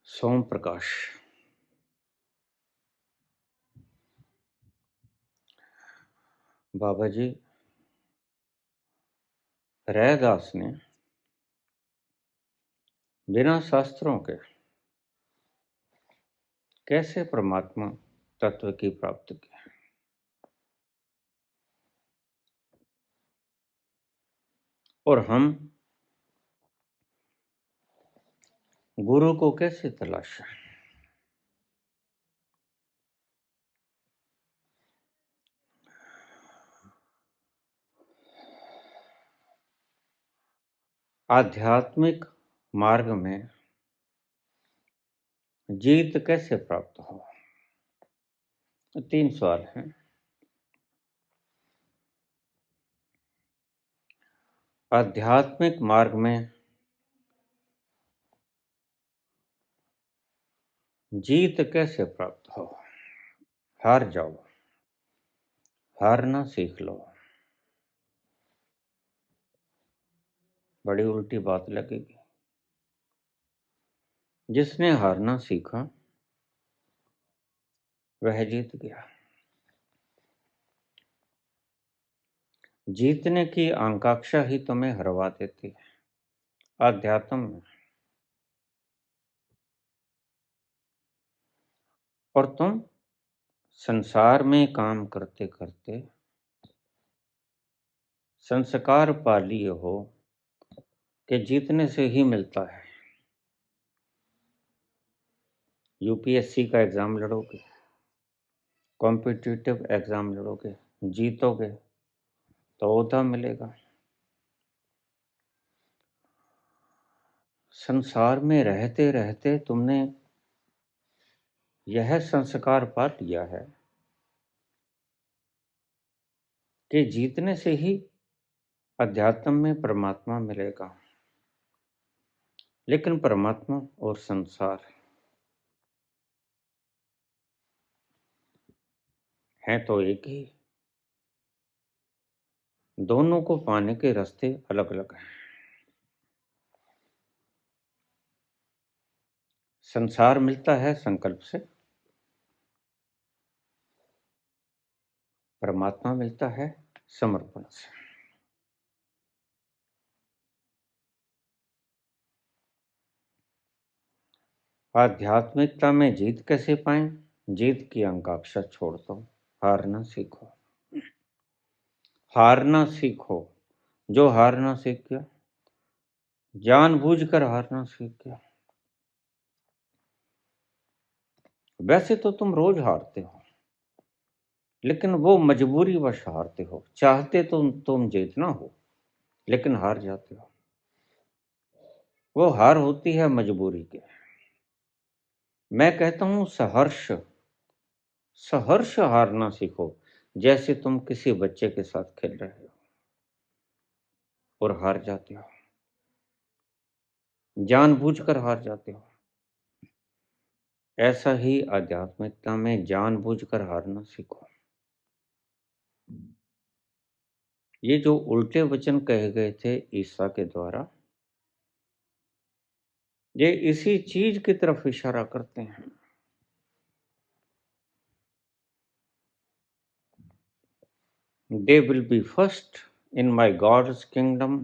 सोम प्रकाश। बाबा जी, रैदास ने बिना शास्त्रों के कैसे परमात्मा तत्व की प्राप्ति की, और हम गुरु को कैसे तलाशें? आध्यात्मिक मार्ग में जीत कैसे प्राप्त हो? 3 सवाल हैं। आध्यात्मिक मार्ग में जीत कैसे प्राप्त हो? हार जाओ, हारना सीख लो। बड़ी उल्टी बात लगेगी। जिसने हारना सीखा वह जीत गया। जीतने की आकांक्षा ही तुम्हें हरवा देती है आध्यात्म में, और तुम संसार में काम करते करते संस्कार पा लिए हो कि जीतने से ही मिलता है। यूपीएससी का एग्जाम लड़ोगे, कॉम्पिटिटिव एग्जाम लड़ोगे, जीतोगे तो ओहदा मिलेगा। संसार में रहते रहते तुमने यह संस्कार पा लिया है कि जीतने से ही अध्यात्म में परमात्मा मिलेगा। लेकिन परमात्मा और संसार हैं तो एक ही, दोनों को पाने के रास्ते अलग अलग हैं। संसार मिलता है संकल्प से, परमात्मा मिलता है समर्पण से। आध्यात्मिकता में जीत कैसे पाएं? जीत की आकांक्षा छोड़ दो, हारना सीखो। हारना सीखो। जो हारना सीख गया, जानबूझकर हारना सीख गया। वैसे तो तुम रोज हारते हो, लेकिन वो मजबूरी वश हारते हो। चाहते तो तुम जीतना हो, लेकिन हार जाते हो। वो हार होती है मजबूरी के। मैं कहता हूं सहर्ष सहर्ष हारना सीखो। जैसे तुम किसी बच्चे के साथ खेल रहे हो और हार जाते हो, जानबूझकर हार जाते हो। ऐसा ही आध्यात्मिकता में जानबूझकर हारना सीखो। ये जो उल्टे वचन कहे गए थे ईसा के द्वारा, ये इसी चीज की तरफ इशारा करते हैं। They will be first in my God's kingdom,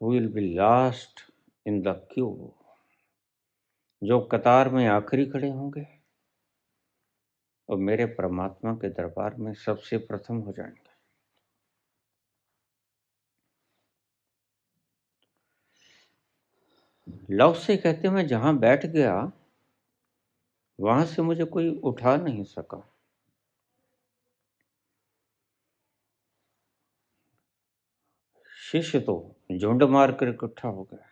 who will be last in the queue. जो कतार में आखिरी खड़े होंगे और मेरे परमात्मा के दरबार में सबसे प्रथम हो जाएंगे। लव से कहते मैं जहां बैठ गया वहां से मुझे कोई उठा नहीं सका। शिष्य तो झुंड मार कर इकट्ठा हो गया।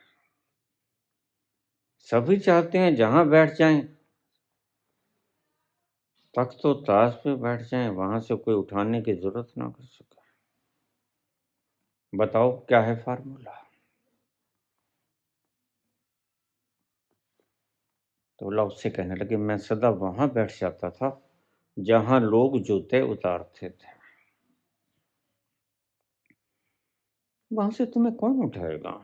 सभी चाहते हैं जहां बैठ जाएं, तख्त तो ताश पे बैठ जाएं, वहां से कोई उठाने की जरूरत ना कर सके। बताओ क्या है फार्मूला? तो बोला, उससे कहने लगे, मैं सदा वहां बैठ जाता था जहां लोग जूते उतारते थे, वहां से तुम्हें कौन उठाएगा।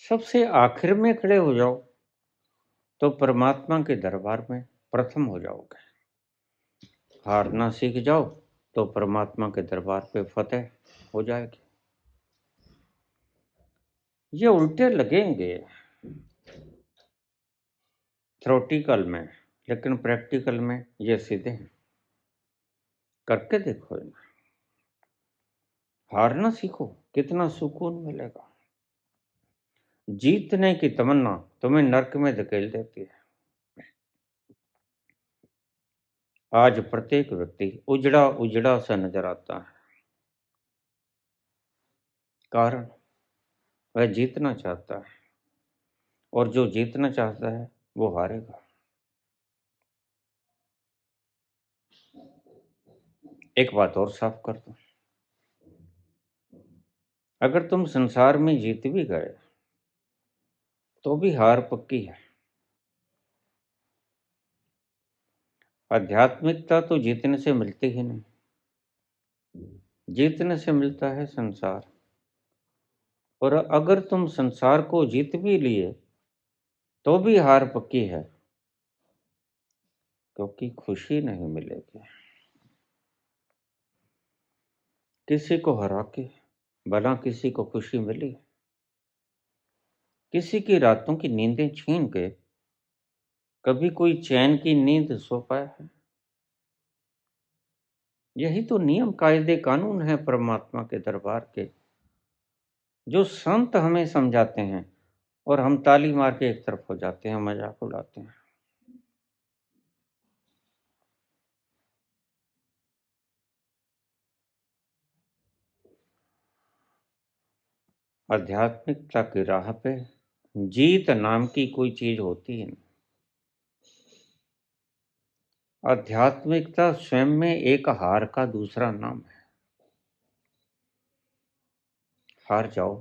सबसे आखिर में खड़े हो जाओ तो परमात्मा के दरबार में प्रथम हो जाओगे। हारना सीख जाओ तो परमात्मा के दरबार पे फतेह हो जाएगी। ये उल्टे लगेंगे थ्योरेटिकल में, लेकिन प्रैक्टिकल में ये सीधे हैं। करके देखो इन्हें, हारना सीखो, कितना सुकून मिलेगा। जीतने की तमन्ना तुम्हें नर्क में धकेल देती है। आज प्रत्येक व्यक्ति उजड़ा उजड़ा सा नजर आता है, कारण वह जीतना चाहता है, और जो जीतना चाहता है वो हारेगा। एक बात और साफ कर दूं, अगर तुम संसार में जीत भी गए तो भी हार पक्की है। आध्यात्मिकता तो जीतने से मिलती ही नहीं, जीतने से मिलता है संसार। और अगर तुम संसार को जीत भी लिए तो भी हार पक्की है, क्योंकि खुशी नहीं मिलेगी। किसी को हरा के भला किसी को खुशी मिली? किसी की रातों की नींदें छीन के कभी कोई चैन की नींद सो पाया है? यही तो नियम कायदे कानून है परमात्मा के दरबार के, जो संत हमें समझाते हैं और हम ताली मार के एक तरफ हो जाते हैं, मजाक उड़ाते हैं। आध्यात्मिकता की राह पे जीत नाम की कोई चीज होती है। आध्यात्मिकता स्वयं में एक हार का दूसरा नाम है। हार जाओ,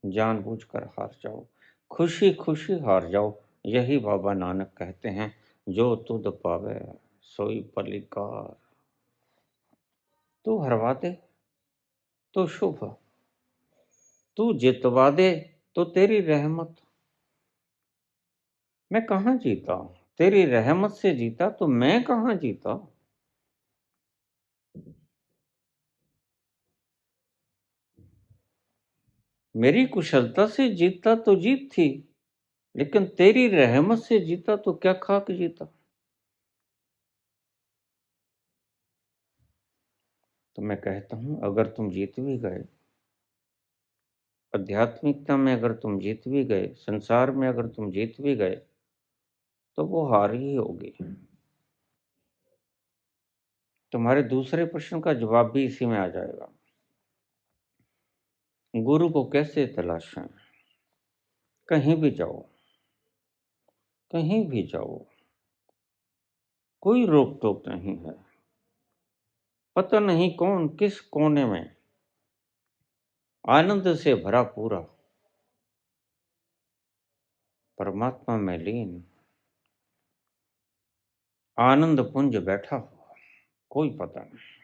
जानबूझकर हार जाओ, खुशी खुशी हार जाओ। यही बाबा नानक कहते हैं, जो तुध पावे सोई पलिकार। तू हरवा दे तो शुभ, तू जितवा दे तो तेरी रहमत। मैं कहाँ जीता, तेरी रहमत से जीता, तो मैं कहाँ जीता। मेरी कुशलता से जीता तो जीत थी, लेकिन तेरी रहमत से जीता तो क्या खाक जीता। तो मैं कहता हूं, अगर तुम जीत भी गए, आध्यात्मिकता में अगर तुम जीत भी गए, संसार में अगर तुम जीत भी गए, तो वो हार ही होगी। तुम्हारे दूसरे प्रश्न का जवाब भी इसी में आ जाएगा। गुरु को कैसे तलाशें? कहीं भी जाओ, कहीं भी जाओ, कोई रोक टोक नहीं है। पता नहीं कौन किस कोने में आनंद से भरा पूरा परमात्मा में लीन आनंद पुंज बैठा हो, कोई पता नहीं।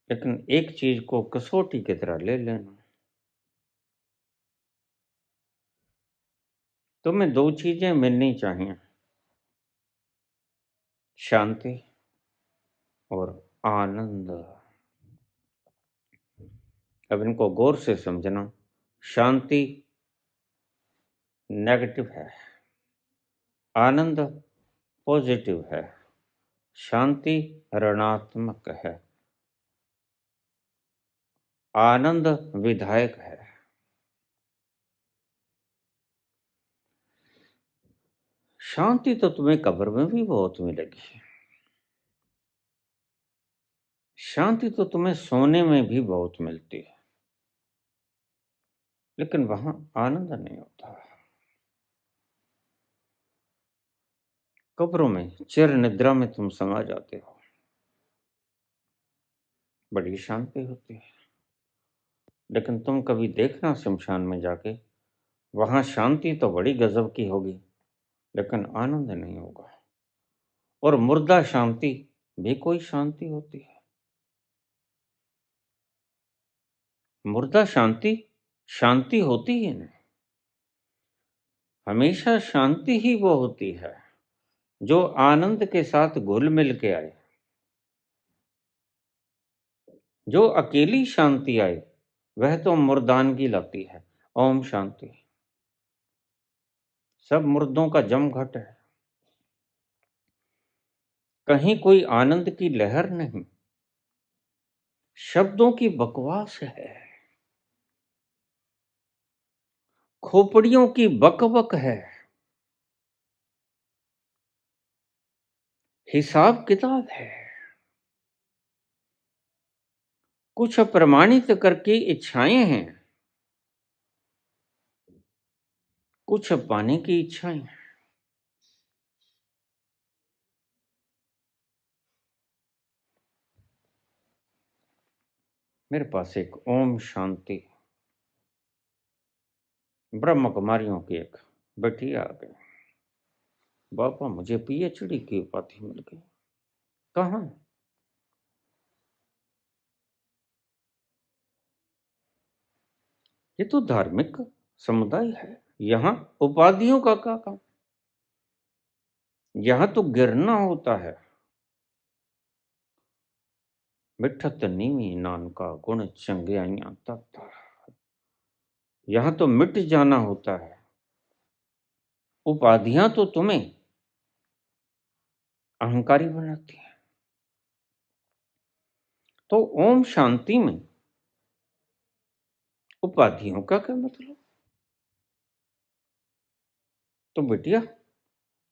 लेकिन एक चीज को कसौटी की तरह ले लेना, तुम्हें दो चीजें मिलनी चाहिए, शांति और आनंद। अब इनको गौर से समझना। शांति नेगेटिव है, आनंद पॉजिटिव है। शांति ऋणात्मक है, आनंद विधायक है। शांति तो तुम्हें कब्र में भी बहुत मिलेगी, शांति तो तुम्हें सोने में भी बहुत मिलती है, लेकिन वहां आनंद नहीं होता। कब्रों में चिर निद्रा में तुम समा जाते हो, बड़ी शांति होती है। लेकिन तुम कभी देखना शमशान में जाके, वहां शांति तो बड़ी गजब की होगी, लेकिन आनंद नहीं होगा। और मुर्दा शांति भी कोई शांति होती है? मुर्दा शांति शांति होती ही नहीं। हमेशा शांति ही वो होती है जो आनंद के साथ घुल मिल के आए। जो अकेली शांति आए वह तो मुर्दानगी लाती है। ओम शांति। सब मुर्दों का जमघट है, कहीं कोई आनंद की लहर नहीं, शब्दों की बकवास है, खोपड़ियों की बकबक है, हिसाब किताब है, कुछ अप्रमाणित करके इच्छाएं हैं, कुछ पाने की इच्छाएं। मेरे पास एक ओम शांति ब्रह्म कुमारियों की एक बेटी आ गई। बाबा मुझे पीएचडी की उपाधि मिल गई। कहाँ? ये तो धार्मिक समुदाय है, यहाँ उपाधियों का क्या काम? यहाँ तो गिरना होता है। मिठत नीवी नानका गुण चंगियाइयां तक। यहाँ तो मिट जाना होता है। उपाधियां तो तुम्हें अहंकारी बनाती हैं। तो ओम शांति में उपाधियों का क्या मतलब? तो बिटिया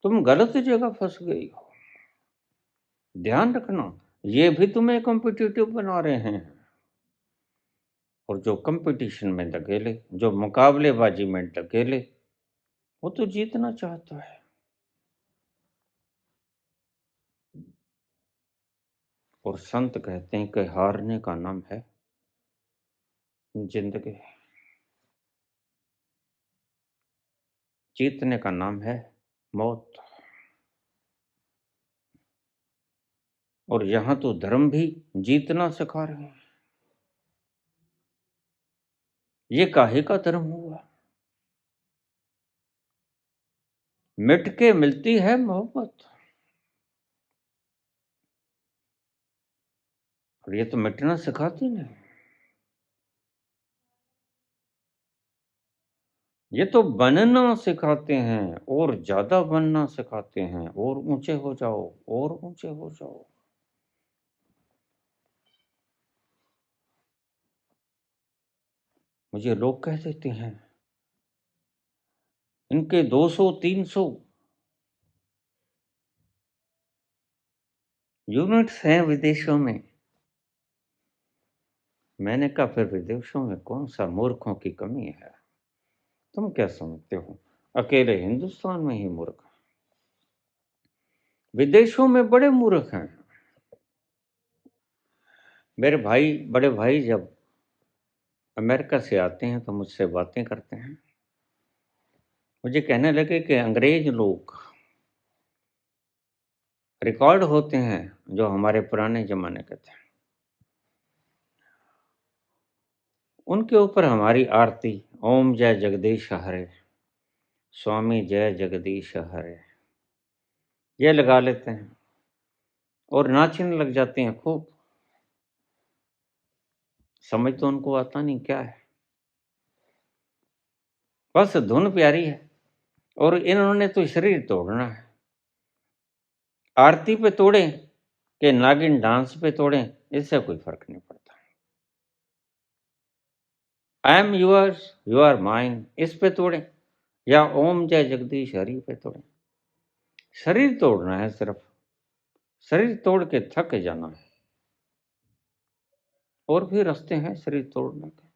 तुम गलत जगह फंस गई हो। ध्यान रखना, ये भी तुम्हें कॉम्पिटिटिव बना रहे हैं। और जो कंपटीशन में धकेले, जो मुकाबलेबाजी में धकेले, वो तो जीतना चाहता है। और संत कहते हैं कि हारने का नाम है जिंदगी, जीतने का नाम है मौत। और यहां तो धर्म भी जीतना सिखा रहे हैं। ये काहे का धर्म हुआ? मिट के मिलती है मोहब्बत, और ये तो मिटना सिखाती नहीं। ये तो बनना सिखाते हैं, और ज्यादा बनना सिखाते हैं। और ऊंचे हो जाओ, और ऊंचे हो जाओ। मुझे लोग कह देते हैं इनके 200-300 यूनिट्स हैं विदेशों में। मैंने कहा फिर विदेशों में कौन सा मूर्खों की कमी है? तुम क्या समझते हो अकेले हिंदुस्तान में ही मूर्ख? विदेशों में बड़े मूर्ख हैं। मेरे भाई, बड़े भाई जब अमेरिका से आते हैं तो मुझसे बातें करते हैं। मुझे कहने लगे कि अंग्रेज लोग रिकॉर्ड होते हैं जो हमारे पुराने जमाने के थे, उनके ऊपर हमारी आरती ओम जय जगदीश हरे, स्वामी जय जगदीश हरे, ये लगा लेते हैं और नाचने लग जाते हैं खूब। समझ तो उनको आता नहीं क्या है, बस धुन प्यारी है। और इन्होंने तो शरीर तोड़ना है। आरती पे तोड़े कि नागिन डांस पे तोड़े, इससे कोई फर्क नहीं पड़ता। I am yours, you are mine, इस पे तोड़े या ओम जय जगदीश हरि पे तोड़े। शरीर तोड़ना है सिर्फ, शरीर तोड़ के थक जाना है। और भी रास्ते हैं शरीर तोड़ने के,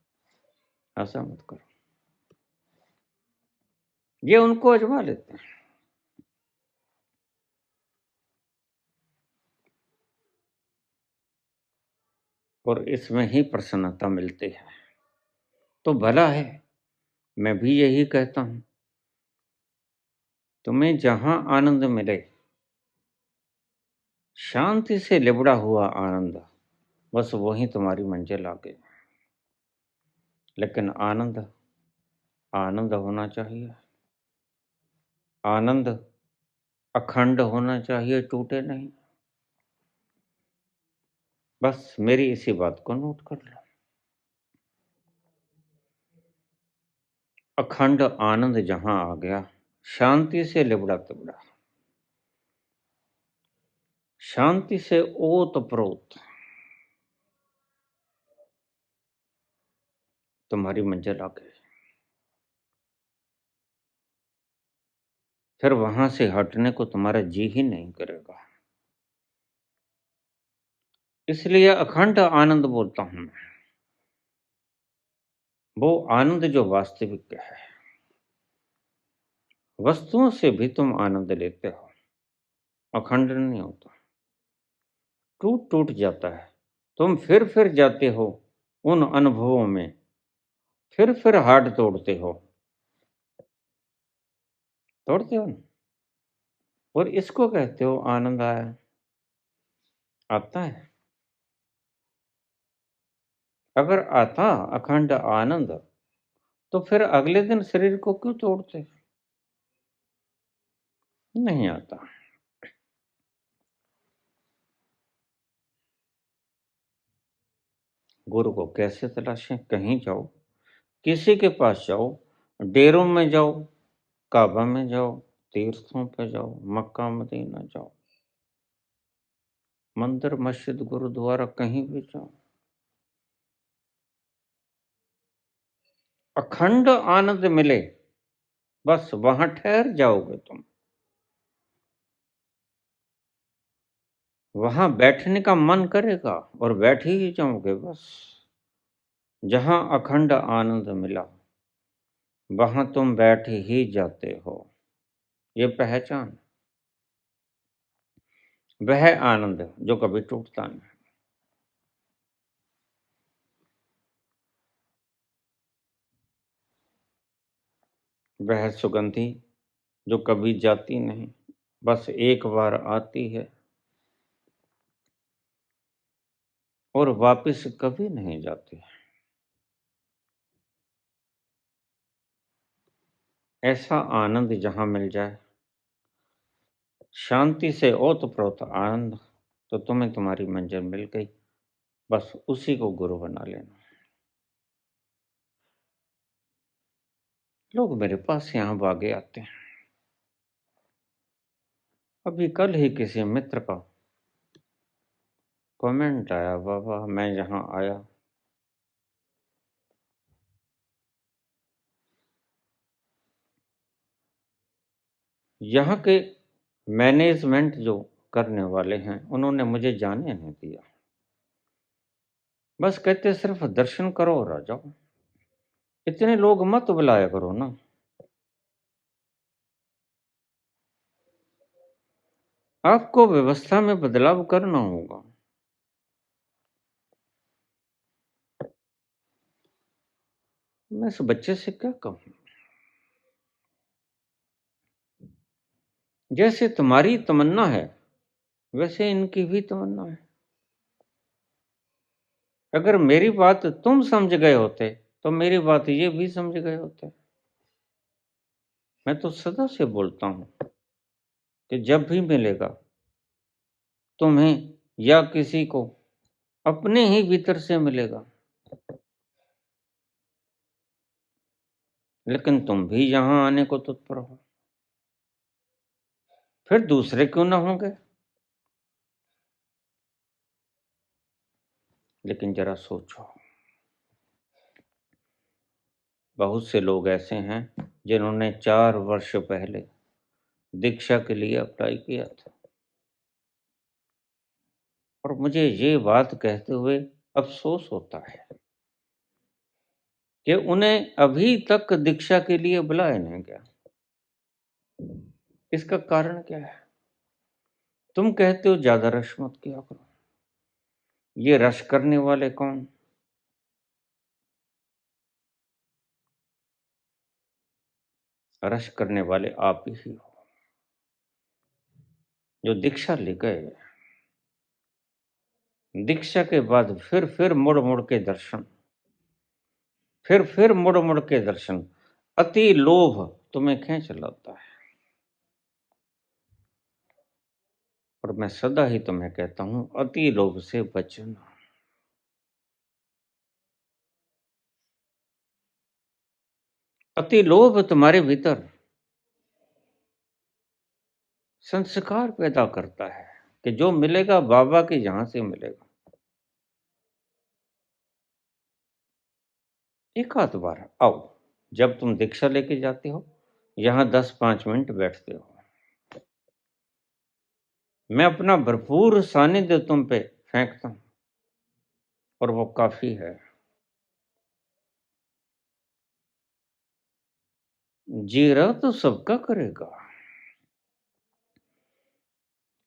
ऐसा मत करो। ये उनको अजमा लेते हैं। और इसमें ही प्रसन्नता मिलती है। तो भला है। मैं भी यही कहता हूं, तुम्हें जहां आनंद मिले, शांति से लिबड़ा हुआ आनंद, बस वही तुम्हारी मंजिल आगे। लेकिन आनंद आनंद होना चाहिए, आनंद अखंड होना चाहिए, टूटे नहीं। बस मेरी इसी बात को नोट कर लो। अखंड आनंद जहां आ गया, शांति से लिबड़ा तिबड़ा, शांति से ओत-प्रोत तुम्हारी मंजिल आ गई। फिर वहां से हटने को तुम्हारा जी ही नहीं करेगा। इसलिए अखंड आनंद बोलता हूं मैं, वो आनंद जो वास्तविक है। वस्तुओं से भी तुम आनंद लेते हो, अखंड नहीं होता, टूट टूट जाता है। तुम फिर जाते हो उन अनुभवों में, फिर हार्ट तोड़ते हो, तोड़ते हो ना? और इसको कहते हो आनंद आया। आता है। अगर आता अखंड आनंद, तो फिर अगले दिन शरीर को क्यों तोड़ते? नहीं आता। गुरु को कैसे तलाशें? कहीं जाओ, किसी के पास जाओ, डेरों में जाओ, काबा में जाओ, तीर्थों पे जाओ, मक्का मदीना जाओ, मंदिर मस्जिद गुरुद्वारा कहीं भी जाओ, अखंड आनंद मिले, बस वहां ठहर जाओगे तुम। वहां बैठने का मन करेगा और बैठ ही जाओगे बस। जहां अखंड आनंद मिला, वहां तुम बैठ ही जाते हो। ये पहचान, वह आनंद जो कभी टूटता नहीं। वह सुगंधी जो कभी जाती नहीं, बस एक बार आती है और वापस कभी नहीं जाती। ऐसा आनंद जहां मिल जाए, शांति से ओतप्रोत आनंद, तो तुम्हें तुम्हारी मंजिल मिल गई। बस उसी को गुरु बना लेना। लोग मेरे पास यहाँ भागे आते हैं। अभी कल ही किसी मित्र का कमेंट आया, बाबा मैं यहाँ आया, यहाँ के मैनेजमेंट जो करने वाले हैं, उन्होंने मुझे जाने नहीं दिया। बस कहते सिर्फ दर्शन करो और आ जाओ। इतने लोग मत बुलाया करो ना। आपको व्यवस्था में बदलाव करना होगा। मैं इस बच्चे से क्या कहूं? जैसे तुम्हारी तमन्ना है, वैसे इनकी भी तमन्ना है। अगर मेरी बात तुम समझ गए होते, तो मेरी बात ये भी समझ गए होते। मैं तो सदा से बोलता हूं कि जब भी मिलेगा तुम्हें या किसी को, अपने ही भीतर से मिलेगा। लेकिन तुम भी यहां आने को तत्पर हो, फिर दूसरे क्यों ना होंगे? लेकिन जरा सोचो, बहुत से लोग ऐसे हैं जिन्होंने 4 वर्ष पहले दीक्षा के लिए अप्लाई किया था, और मुझे ये बात कहते हुए अफसोस होता है कि उन्हें अभी तक दीक्षा के लिए बुलाया नहीं गया। इसका कारण क्या है? तुम कहते हो ज्यादा रश मत किया करो। ये रश करने वाले कौन? रस करने वाले आप ही हो। जो दीक्षा ले गए, दीक्षा के बाद फिर मुड़ मुड़ के दर्शन, फिर मुड़ मुड़ के दर्शन। अति लोभ तुम्हें खींच लाता है। और मैं सदा ही तुम्हें कहता हूं, अति लोभ से बचना। अति लोभ तुम्हारे भीतर संस्कार पैदा करता है कि जो मिलेगा बाबा के यहां से मिलेगा। एक आध बार आओ, जब तुम दीक्षा लेके जाते हो, यहां 10-5 मिनट बैठते हो, मैं अपना भरपूर सानिध्य तुम पे फेंकता हूं, और वो काफी है। जी रहा तो सबका करेगा।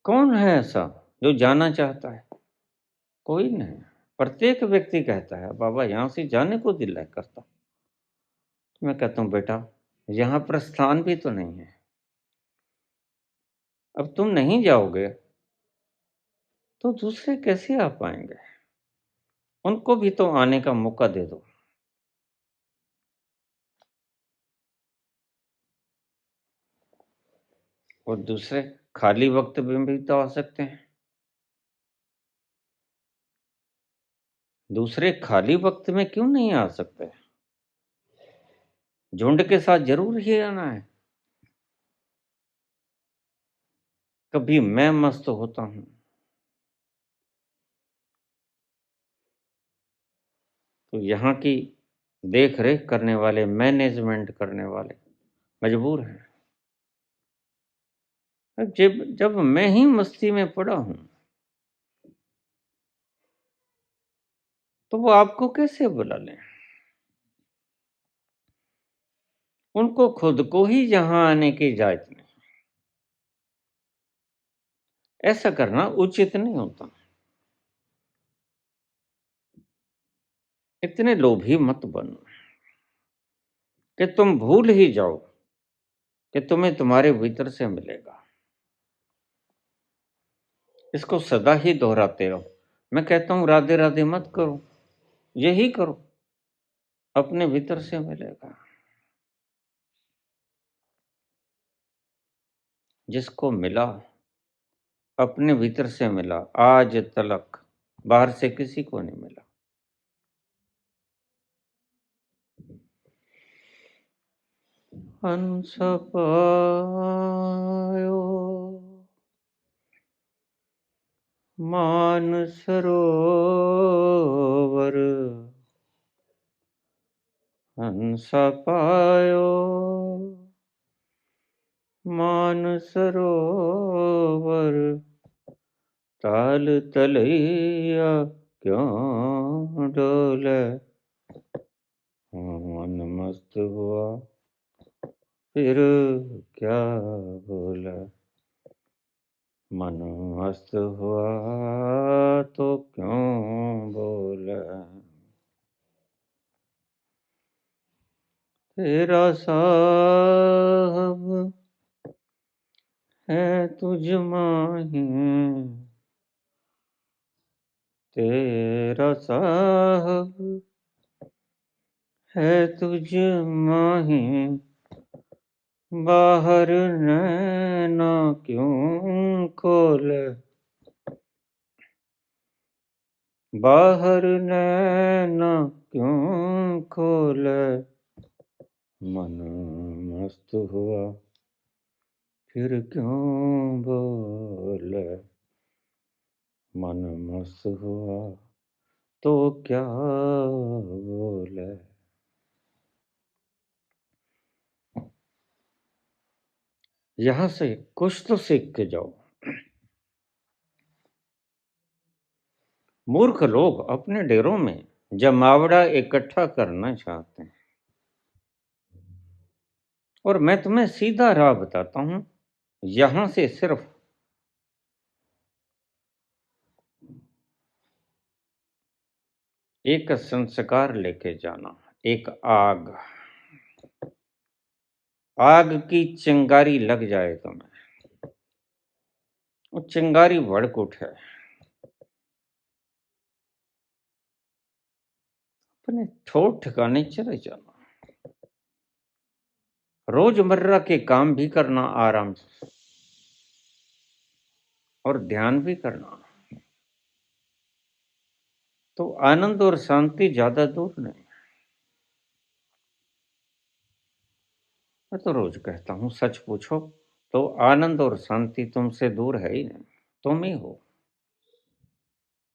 कौन है ऐसा जो जाना चाहता है? कोई नहीं। प्रत्येक व्यक्ति कहता है बाबा यहां से जाने को दिल है करता। तो मैं कहता हूं बेटा, यहां प्रस्थान भी तो नहीं है। अब तुम नहीं जाओगे तो दूसरे कैसे आ पाएंगे? उनको भी तो आने का मौका दे दो। और दूसरे खाली वक्त में भी तो आ सकते हैं। दूसरे खाली वक्त में क्यों नहीं आ सकते? झुंड के साथ जरूर ही आना है। कभी मैं मस्त होता हूं, तो यहाँ की देख रेख करने वाले, मैनेजमेंट करने वाले मजबूर हैं। अब जब जब मैं ही मस्ती में पड़ा हूं, तो वो आपको कैसे बुला लें? उनको खुद को ही यहाँ आने की इजाजत नहीं। ऐसा करना उचित नहीं होता। इतने लोभी मत बनो कि तुम भूल ही जाओ कि तुम्हें तुम्हारे भीतर से मिलेगा। इसको सदा ही दोहराते रहो। मैं कहता हूं राधे राधे मत करो, यही करो, अपने भीतर से मिलेगा। जिसको मिला अपने भीतर से मिला, आज तलक बाहर से किसी को नहीं मिला। हंस पायो मान सरोवर, हंस पायो मान सरोवर, ताल तलैया क्यों डोले। मन मस्त हुआ फिर क्या बोला, मन मस्त हुआ तो क्यों बोला। तेरा साहब है तुझ माही, तेरा साहब है तुझ माही, बाहर नैना क्यों खोले, बाहर नैना क्यों खोले। मन मस्त हुआ फिर क्यों बोले, मन मस्त हुआ तो क्या बोले। यहां से कुछ तो सीख के जाओ। मूर्ख लोग अपने डेरों में जमावड़ा इकट्ठा करना चाहते हैं, और मैं तुम्हें सीधा राह बताता हूं। यहां से सिर्फ एक संस्कार लेके जाना, एक आग। आग की चिंगारी लग जाए तुम्हें, वो चिंगारी भड़क उठे, अपने ठोर ठिकाने चले जाना। रोजमर्रा के काम भी करना आराम से, और ध्यान भी करना। तो आनंद और शांति ज्यादा दूर नहीं। मैं तो रोज कहता हूं, सच पूछो तो आनंद और शांति तुमसे दूर है ही नहीं, तुम ही हो।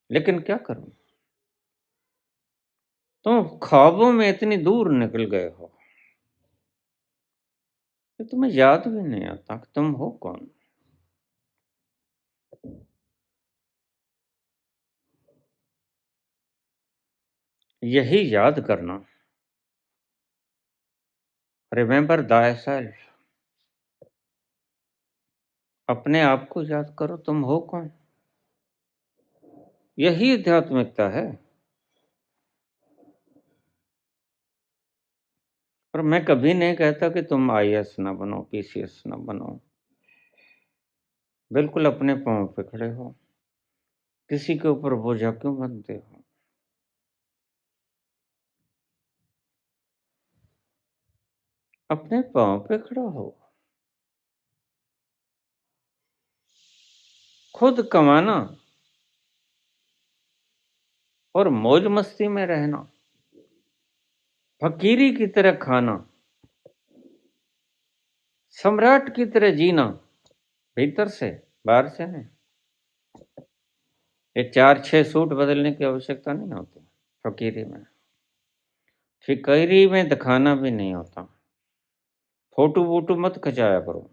लेकिन क्या करूं, तुम ख्वाबों में इतनी दूर निकल गए हो कि तुम्हें याद भी नहीं आता कि तुम हो कौन। यही याद करना, रिमेंबर दाई सेल्फ। अपने आप को याद करो, तुम हो कौन। यही आध्यात्मिकता है। और मैं कभी नहीं कहता कि तुम आईएएस ना बनो, पीसीएस ना बनो। बिल्कुल अपने पांव पे खड़े हो, किसी के ऊपर बोझा क्यों बनते हो। अपने पांव पे खड़ा हो, खुद कमाना और मौज मस्ती में रहना, फकीरी की तरह खाना, सम्राट की तरह जीना, भीतर से, बाहर से नहीं। ये 4-6 सूट बदलने की आवश्यकता नहीं होती फकीरी में। फकीरी में दिखाना भी नहीं होता। फोटो वोटो मत खचाया करो,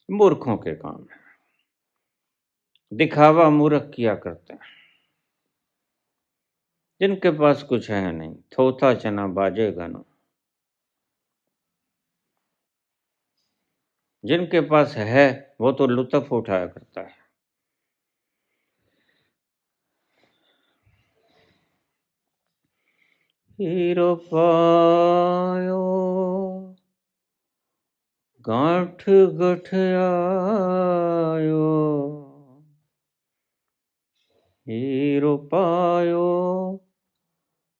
मूर्खों के काम है। दिखावा मूर्ख किया करते हैं, जिनके पास कुछ है नहीं, थोथा चना बाजेगा ना। जिनके पास है वो तो लुत्फ उठाया करता है। हीरो पायो गांठ गठियायो, हीरो पायो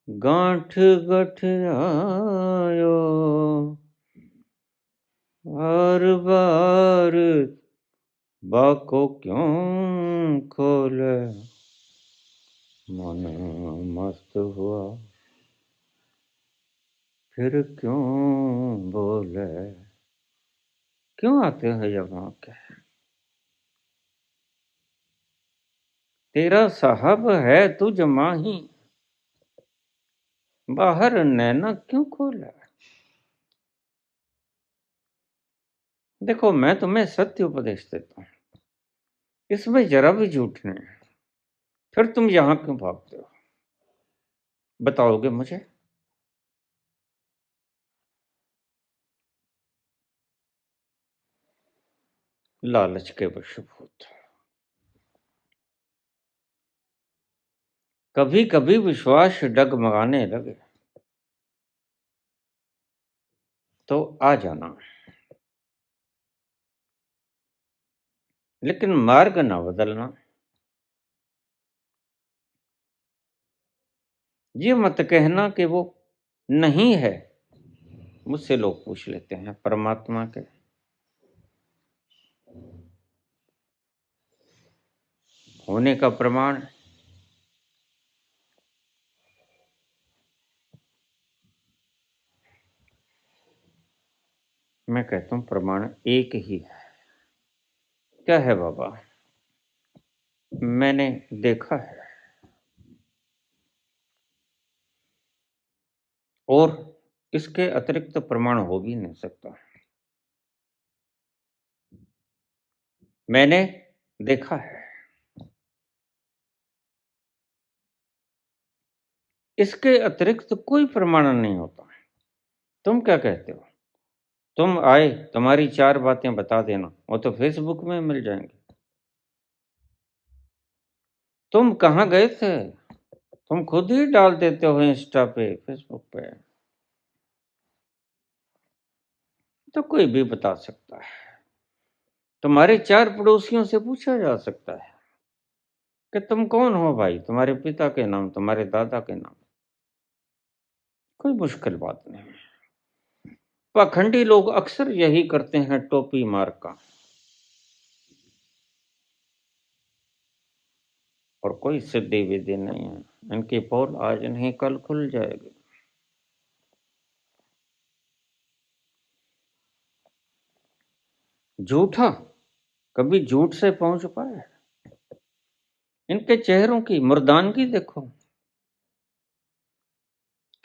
गांठ गठियायो, हर बार बाको क्यों खोले, मन मस्त हुआ फिर क्यों बोले। क्यों आते हो यहाँ के, तेरा साहब है तू जमाही, बाहर नैना क्यों खोला। देखो मैं तुम्हें सत्य उपदेश देता हूं, इसमें जरा भी झूठ नहीं। फिर तुम यहां क्यों भागते हो, बताओगे मुझे। लालच के वशीभूत, कभी कभी विश्वास डगमगाने लगे तो आ जाना, लेकिन मार्ग ना बदलना। ये मत कहना कि वो नहीं है। मुझसे लोग पूछ लेते हैं परमात्मा के होने का प्रमाण। मैं कहता हूं प्रमाण एक ही है। क्या है बाबा, मैंने देखा है, और इसके अतिरिक्त प्रमाण हो भी नहीं सकता। मैंने देखा है, इसके अतिरिक्त कोई प्रमाण नहीं होता। तुम क्या कहते हो, तुम आए, तुम्हारी 4 बातें बता देना, वो तो फेसबुक में मिल जाएंगी। तुम कहाँ गए थे, तुम खुद ही डाल देते हो इंस्टा पे, फेसबुक पे। तो कोई भी बता सकता है। तुम्हारे 4 पड़ोसियों से पूछा जा सकता है कि तुम कौन हो भाई, तुम्हारे पिता के नाम, तुम्हारे दादा के नाम। कोई मुश्किल बात नहीं। पाखंडी लोग अक्सर यही करते हैं, टोपी मार का। और कोई सिद्धि विधि नहीं है, इनकी पोल आज नहीं कल खुल जाएगी। झूठा कभी झूठ से पहुंच पाए? इनके चेहरों की मुर्दानगी देखो,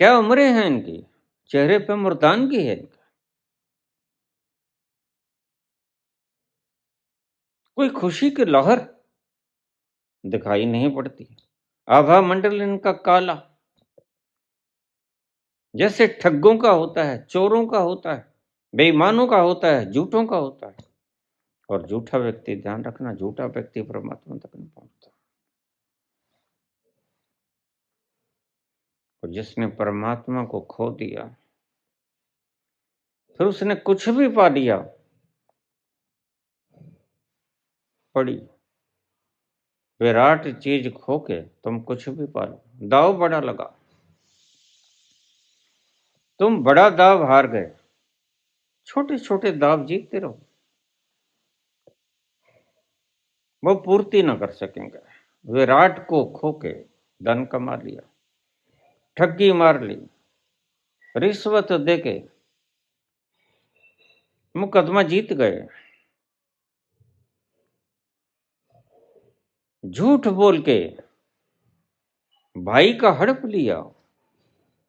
क्या उम्रें हैं इनकी, चेहरे पे मुर्दानगी है इनका। कोई खुशी की लहर दिखाई नहीं पड़ती। आभा मंडल इनका काला, जैसे ठग्गों का होता है, चोरों का होता है, बेईमानों का होता है, झूठों का होता है। और झूठा व्यक्ति, ध्यान रखना, झूठा व्यक्ति परमात्मा तक नहीं पहुंचता। और जिसने परमात्मा को खो दिया, फिर उसने कुछ भी पा लिया। पड़ी विराट चीज खो के तुम कुछ भी पा लो, दाव बड़ा लगा, तुम बड़ा दाव हार गए। छोटे छोटे दाव जीतते रहो, वो पूर्ति ना कर सकेंगे। विराट को खो के धन कमा लिया, ठगी मार ली, रिश्वत देके मुकदमा जीत गए, झूठ बोल के भाई का हड़प लिया,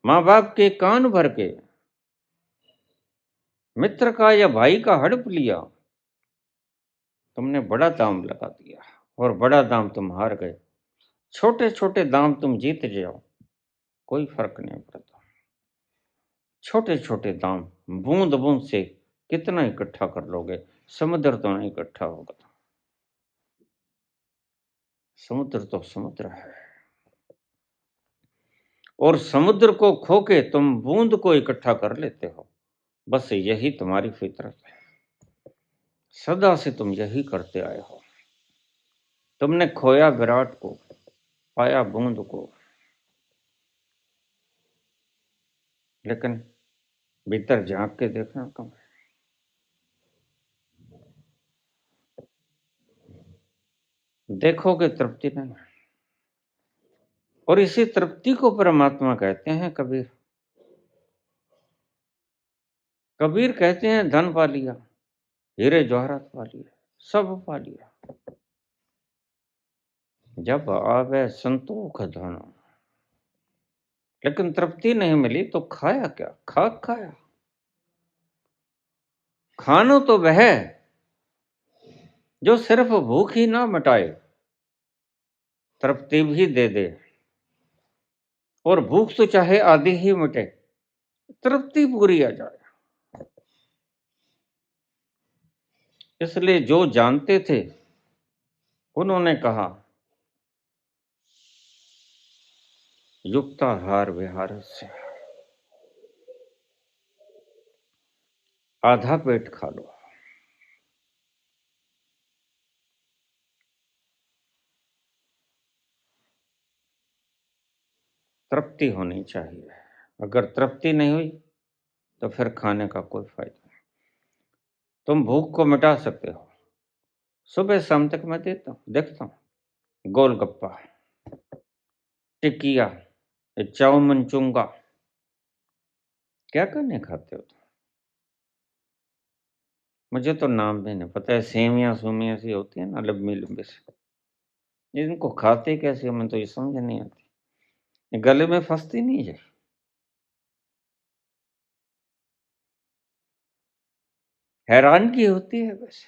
माँ बाप के कान भर के मित्र का या भाई का हड़प लिया। तुमने बड़ा दाम लगा दिया और बड़ा दाम तुम हार गए। छोटे छोटे दाम तुम जीत जाओ, कोई फर्क नहीं पड़ता। छोटे छोटे दाम बूंद बूंद से कितना इकट्ठा कर लोगे, समुद्र तो नहीं इकट्ठा होगा। समुद्र तो समुद्र है, और समुद्र को खो के तुम बूंद को इकट्ठा कर लेते हो। बस यही तुम्हारी फितरत है, सदा से तुम यही करते आए हो। तुमने खोया विराट को, पाया बूंद को, लेकिन भीतर झांक के देखना कम है। देखोगे तृप्ति नहीं, और इसी तृप्ति को परमात्मा कहते हैं कबीर। कबीर कहते हैं धन पा लिया, हीरे जवाहरात पा लिया, सब पा लिया, जब आवे संतोख धन, लेकिन तृप्ति नहीं मिली तो खाया क्या? खाक खाया। खानो तो वह जो सिर्फ भूख ही ना मिटाए, तृप्ति भी दे दे। और भूख तो चाहे आधी ही मिटे, तृप्ति पूरी आ जाए। इसलिए जो जानते थे उन्होंने कहा, युक्ताहार विहार से आधा पेट खा लो। तृप्ति होनी चाहिए। अगर तृप्ति नहीं हुई तो फिर खाने का कोई फायदा नहीं। तुम भूख को मिटा सकते हो। सुबह शाम तक मैं देखता हूँ गोलगप्पा, टिकिया, चाउमीन, चुंगा, क्या करने खाते हो तुम? मुझे तो नाम भी नहीं पता है। सेमिया सूमिया सी होती है ना, लंबी लंबी सी, इनको खाते कैसे हो, मैं तो ये समझ नहीं आती। ये गले में फंसती नहीं है। हैरान की होती है बस।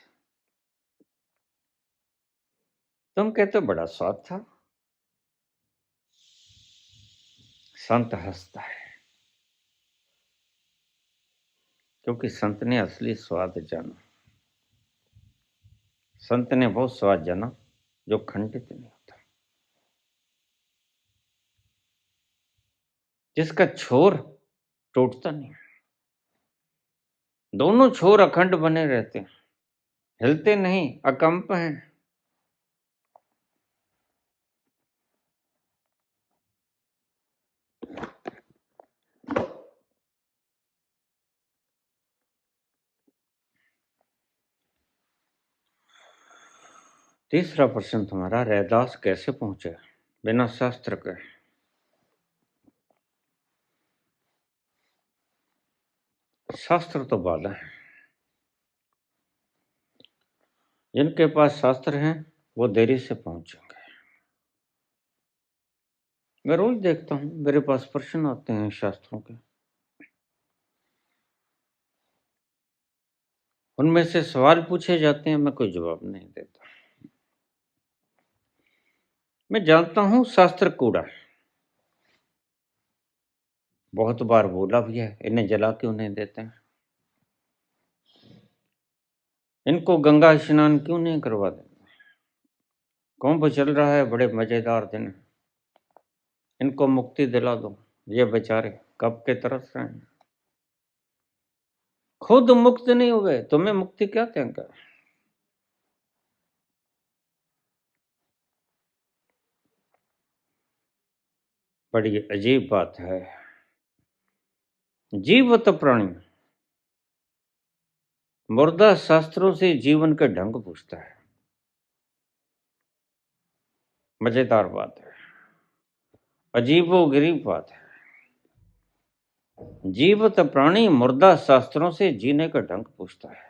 तुम कहते हो बड़ा स्वाद था। संत हंसता है, क्योंकि संत ने असली स्वाद जाना। संत ने वो स्वाद जाना जो खंडित नहीं होता, जिसका छोर टूटता नहीं। दोनों छोर अखंड बने रहते हैं, हिलते नहीं, अकंप हैं। तीसरा प्रश्न तुम्हारा, रैदास कैसे पहुंचे बिना शास्त्र के? शास्त्र तो बाधा है। जिनके पास शास्त्र हैं वो देरी से पहुंचेंगे। मैं रोज देखता हूं, मेरे पास प्रश्न आते हैं शास्त्रों के, उनमें से सवाल पूछे जाते हैं, मैं कोई जवाब नहीं देता। मैं जानता हूं शास्त्र कूड़ा है, बहुत बार बोला भी है, इन्हें जला क्यों नहीं देते हैं? इनको गंगा स्नान क्यों नहीं करवा देते? कुंभ चल रहा है, बड़े मजेदार दिन है, इनको मुक्ति दिला दो। ये बेचारे कब के तरस रहे हैं, खुद मुक्त नहीं हुए, तुम्हें मुक्ति क्या देंगे? बड़ी अजीब बात है। जीवत प्राणी मुर्दा शास्त्रों से जीवन का ढंग पूछता है। मजेदार बात है, अजीबो गरीब बात है। जीवत प्राणी मुर्दा शास्त्रों से जीने का ढंग पूछता है।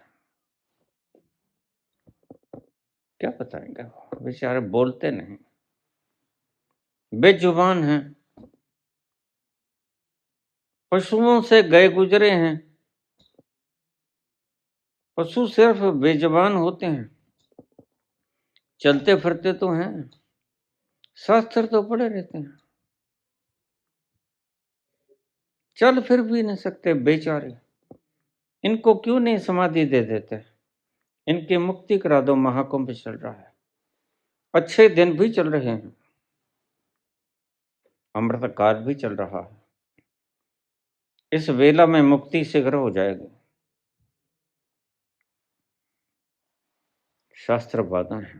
क्या बताएंगे, बेचारे बोलते नहीं, बेजुबान हैं, पशुओं से गए गुजरे हैं। पशु सिर्फ बेजुबान होते हैं, चलते फिरते तो हैं, शास्त्र तो पढ़े रहते हैं, चल फिर भी नहीं सकते बेचारे। इनको क्यों नहीं समाधि दे देते? इनकी मुक्ति करा दो, महाकुंभ चल रहा है, अच्छे दिन भी चल रहे हैं, अमृत काल भी चल रहा है, इस वेला में मुक्ति शीघ्र हो जाएगी। शास्त्र बाधा है।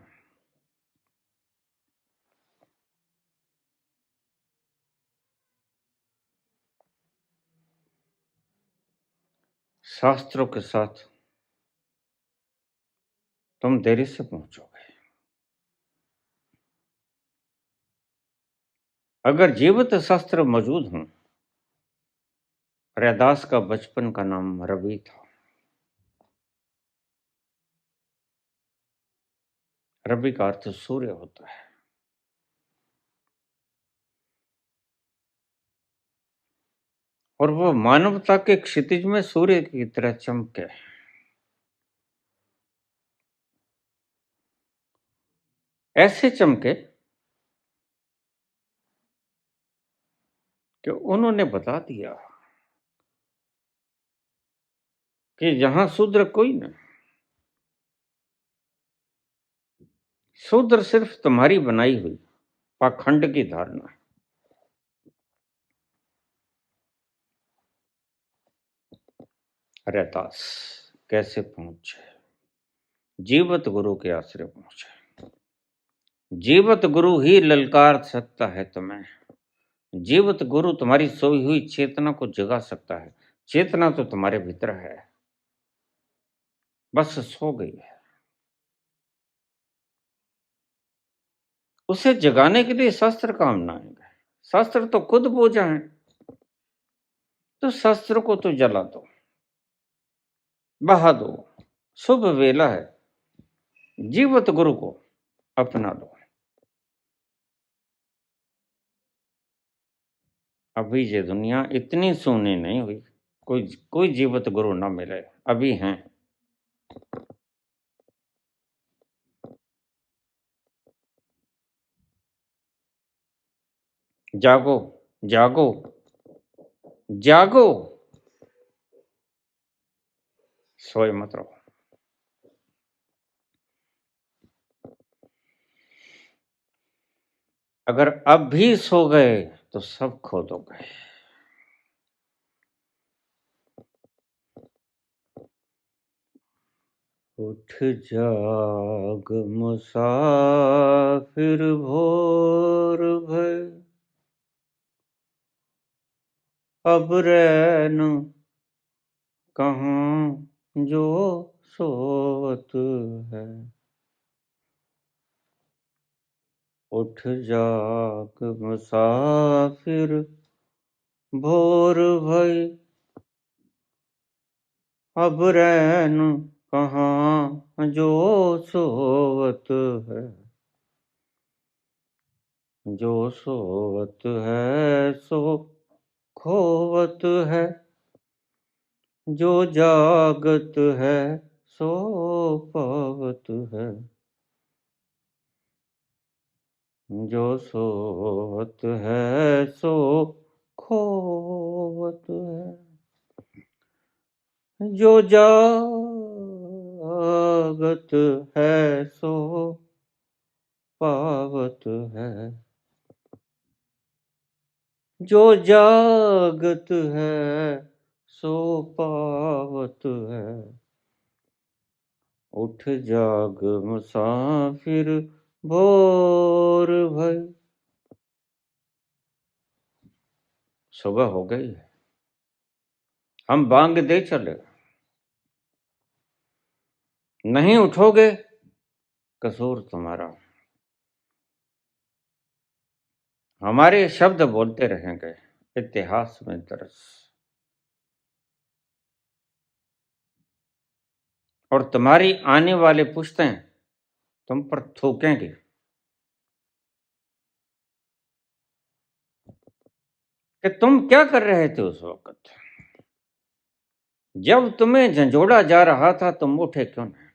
शास्त्रों के साथ तुम देरी से पहुंचोगे। अगर जीवित शास्त्र मौजूद हों, रैदास का बचपन का नाम रवि था। रवि का अर्थ सूर्य होता है। और वो मानवता के क्षितिज में सूर्य की तरह चमके। ऐसे चमके कि उन्होंने बता दिया कि यहां शूद्र कोई नहीं, शूद्र सिर्फ तुम्हारी बनाई हुई पाखंड की धारणा है। रैदास कैसे पहुंचे? जीवत गुरु के आश्रय पहुंचे। जीवत गुरु ही ललकार सकता है तुम्हें। जीवत गुरु तुम्हारी सोई हुई चेतना को जगा सकता है। चेतना तो तुम्हारे भीतर है, बस सो गई है। उसे जगाने के लिए शास्त्र काम ना आएंगे। शास्त्र तो खुद बोझा है, तो शास्त्र को तो जला दो, बहा दो। शुभ वेला है, जीवत गुरु को अपना लो। अभी ये दुनिया इतनी सोनी नहीं हुई, कोई जीवत गुरु ना मिले, अभी हैं। जागो, जागो, जागो, सोए मत रहो। अगर अब भी सो गए तो सब खो दोगे। उठ जाग मुसाफिर भोर भय, अब रैन कहाँ जो सोवत है। उठ जाग मुसाफिर भोर भय, अब रैन कहाँ जो सोवत है। जो सोवत है सो खोवत है, जो जागत है सो पावत है। जो सोवत है सो खोवत है, जो जागत है सो पावत है। जो जागत है सो पावत है। उठ जाग मुसाफिर भोर भय। सुबह हो गई है, हम बांग दे चले। नहीं उठोगे कसूर तुम्हारा। हमारे शब्द बोलते रहेंगे इतिहास में दर्ज, और तुम्हारी आने वाली पुश्तें तुम पर थूकेंगी कि तुम क्या कर रहे थे उस वक्त। जब तुम्हें झंझोड़ा जा रहा था तुम उठे क्यों नहीं।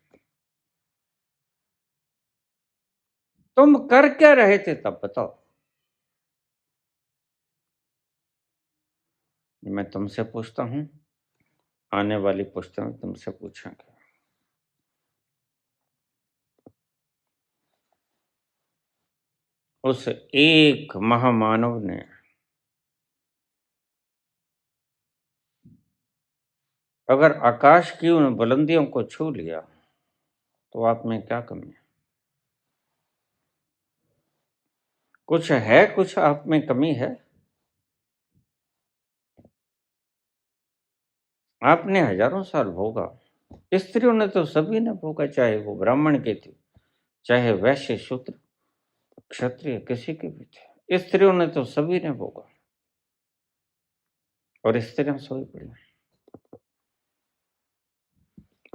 तुम कर क्या रहे थे तब बताओ। मैं तुमसे पूछता हूं, आने वाली पुश्तें तुमसे पूछेंगे। उस एक महामानव ने अगर आकाश की उन बुलंदियों को छू लिया तो आप में क्या कमी है। कुछ है, कुछ आप में कमी है। आपने हजारों साल भोगा, स्त्रियों ने तो सभी ने भोगा, चाहे वो ब्राह्मण के थे, चाहे वैश्य शूद्र क्षत्रिय किसी के भी थे। स्त्रियों ने तो सभी ने भोगा, और स्त्रियां सोई पड़ी।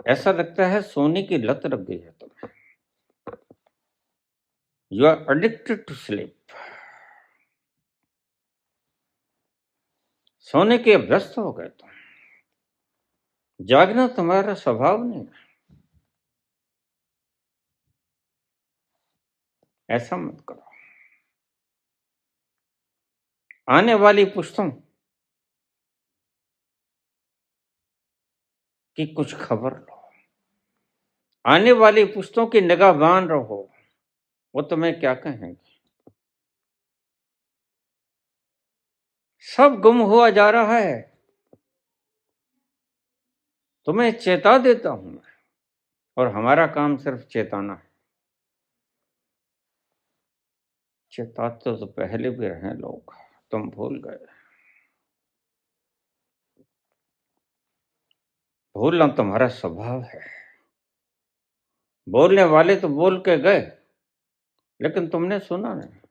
ऐसा लगता है सोने की लत लग गई है तुम्हें। You are addicted to sleep. सोने के व्यस्त हो गए तुम। जागना तुम्हारा स्वभाव नहीं है। ऐसा मत करो। आने वाली पुश्तों की कुछ खबर लो। आने वाली पुश्तों की निगाहबान रहो, वो तुम्हें क्या कहेंगे। सब गुम हुआ जा रहा है, तुम्हें चेता देता हूं मैं, और हमारा काम सिर्फ चेताना है। चेताते तो पहले भी रहे लोग, तुम भूल गए। भूलना तुम्हारा स्वभाव है। बोलने वाले तो बोल के गए, लेकिन तुमने सुना नहीं।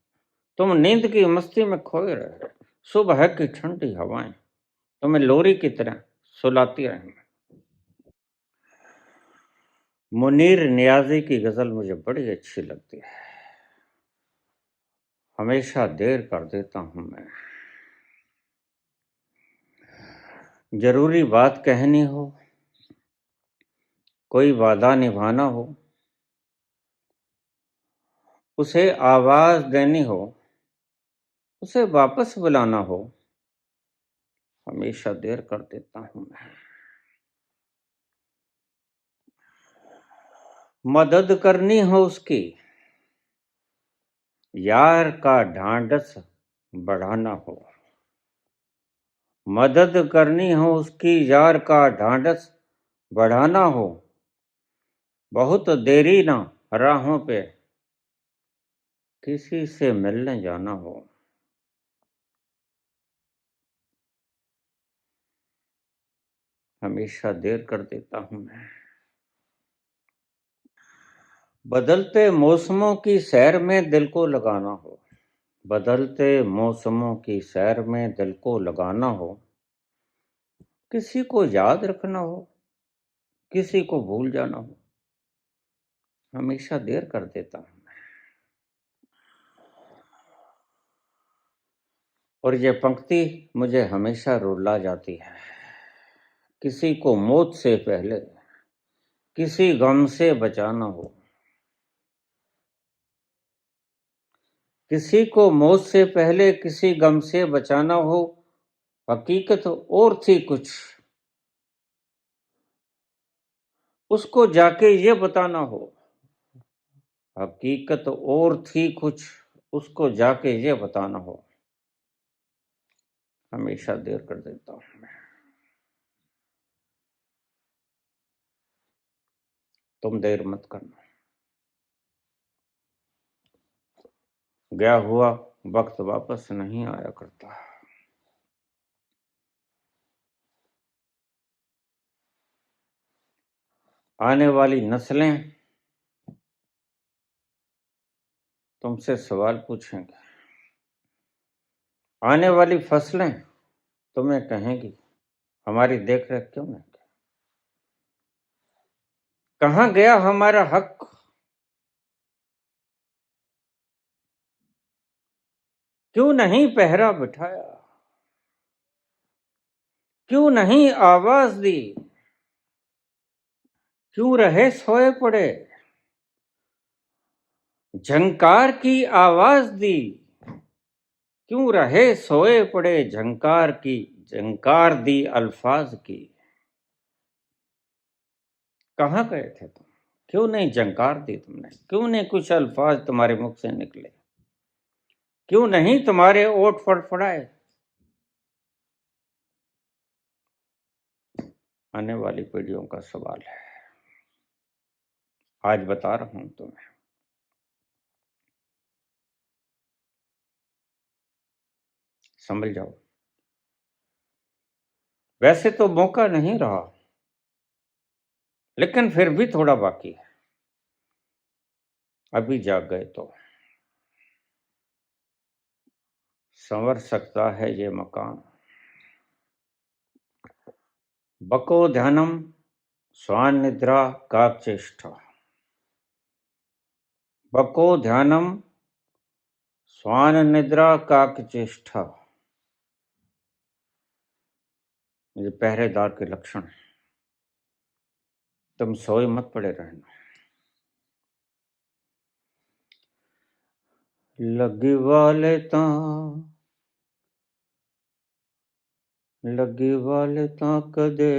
तुम नींद की मस्ती में खोए रहे। सुबह की ठंडी हवाएं तुम्हें लोरी की तरह सुलाती रहेंगी। मुनीर नियाजी की गजल मुझे बड़ी अच्छी लगती है। हमेशा देर कर देता हूं मैं। जरूरी बात कहनी हो, कोई वादा निभाना हो, उसे आवाज देनी हो, उसे वापस बुलाना हो, हमेशा देर कर देता हूं मैं। मदद करनी हो उसकी, यार का ढांढस बढ़ाना हो। मदद करनी हो उसकी, यार का ढांढस बढ़ाना हो, बहुत देरी ना राहों पे किसी से मिलने जाना हो, हमेशा देर कर देता हूं मैं। बदलते मौसमों की सैर में दिल को लगाना हो, बदलते मौसमों की सैर में दिल को लगाना हो, किसी को याद रखना हो, किसी को भूल जाना हो, हमेशा देर कर देता हूं। और ये पंक्ति मुझे हमेशा रुला जाती है। किसी को मौत से पहले किसी गम से बचाना हो, किसी को मौत से पहले किसी गम से बचाना हो, हकीकत और थी कुछ, उसको जाके ये बताना हो। हकीकत और थी कुछ, उसको जाके ये बताना हो, हमेशा देर कर देता हूं मैं। तुम देर मत करना, गया हुआ वक्त वापस नहीं आया करता। आने वाली नस्लें तुमसे सवाल पूछेंगे, आने वाली फसलें तुम्हें कहेंगी हमारी देख रेख क्यों नहीं की? कहां गया हमारा हक? क्यों नहीं पहरा बिठाया? क्यों नहीं आवाज दी? क्यों रहे सोए पड़े? झंकार की आवाज दी, क्यों रहे सोए पड़े? झंकार की, झंकार दी अल्फाज की। कहां गए थे तुम? क्यों नहीं झंकार दी तुमने? क्यों नहीं कुछ अल्फाज तुम्हारे मुख से निकले? क्यों नहीं तुम्हारे ओठ फड़फड़ाए? आने वाली पीढ़ियों का सवाल है, आज बता रहा हूं तुम्हें। समझ जाओ। वैसे तो मौका नहीं रहा, लेकिन फिर भी थोड़ा बाकी है। अभी जाग गए तो संवर सकता है ये मकान। बको ध्यानम स्वान निद्रा काचेष्टा, बको ध्यानम स्वान निद्रा काकचेष्टा। ये पहरेदार के लक्षण है। तुम सोए मत पड़े रहना। लगी वाले ता कदे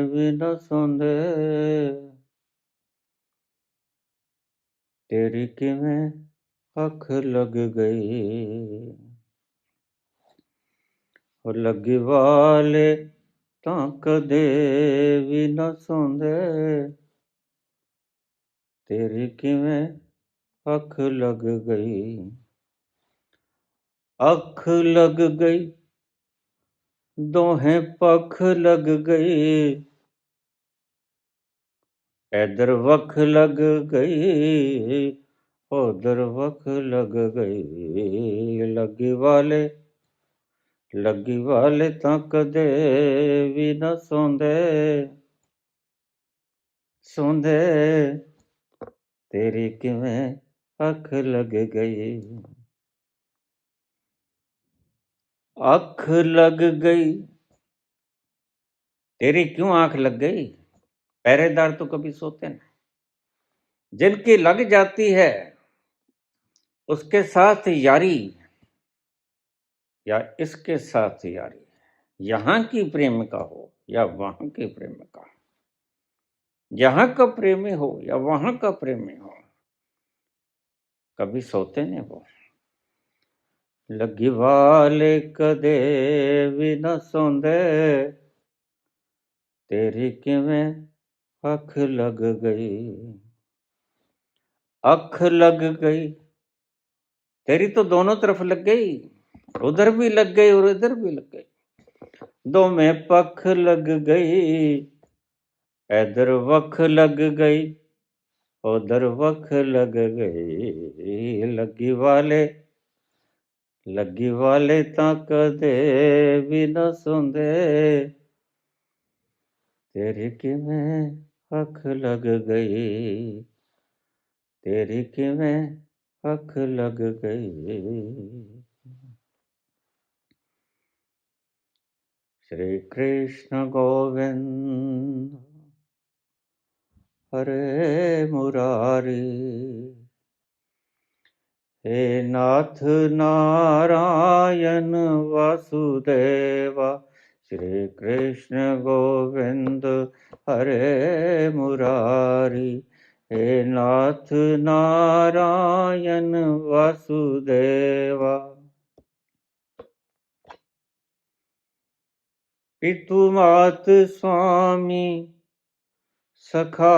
भी न सोंदे, तेरी किवें अख लग गई। और लगी वाले ता कदे भी न सोंदे, तेरी किवें अख लग गई। अख लग गई, दोहें पख लग गई, इधर वख लग गई, उधर वख लग गई। लगी वाले तां कदे भी न सोंदे, तेरी किवें अख लग गई। अख लग गई, तेरी क्यों आंख लग गई? पहरेदार तो कभी सोते नहीं। जिनकी लग जाती है उसके साथ यारी, या इसके साथ यारी, यहां की प्रेमिका हो या वहां की प्रेमिका, यहां का प्रेमी हो या वहां का प्रेमी हो, कभी सोते नहीं वो। लगी वाले कदे भी न सोंदे, तेरी किवें अख लग गई, अख लग गई, तेरी तो दोनों तरफ लग गई, उधर भी लग गई और इधर भी लग गई, दो में पख लग गई, इधर वख लग गई, उधर वख लग गई, लगी वाले तां कदे भी न सुंदे, तेरी किवें अख लग गई, तेरी किवें अख लग गई। श्री कृष्ण गोविंद हरे मुरारी, हे नाथ नारायण वासुदेवा, श्री कृष्ण गोविंद हरे मुरारी, हे नाथ नारायण वासुदेवा। पितु मात स्वामी सखा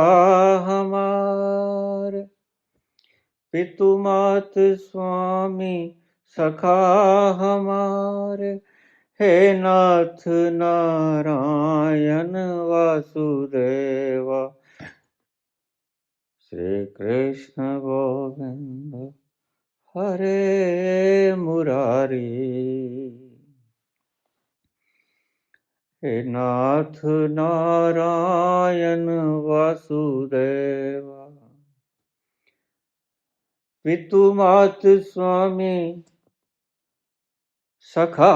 हमार, पितु मात स्वामी सखा हमारे, हे नाथ नारायण वासुदेवा, श्री कृष्ण गोविंद हरे मुरारी, हे नाथ नारायण वासुदेवा। पितु मात स्वामी सखा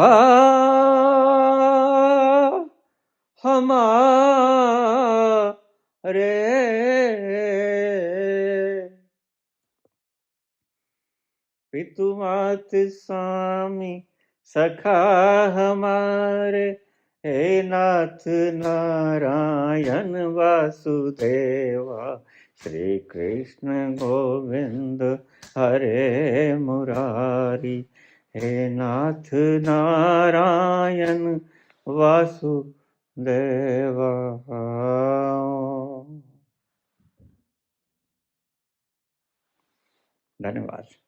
हमारे, पितु मात स्वामी सखा हमारे, हे नाथ नारायण वासुदेवा, श्री कृष्ण गोविंद हरे मुरारी, हे नाथ नारायण वासुदेवा। धन्यवाद।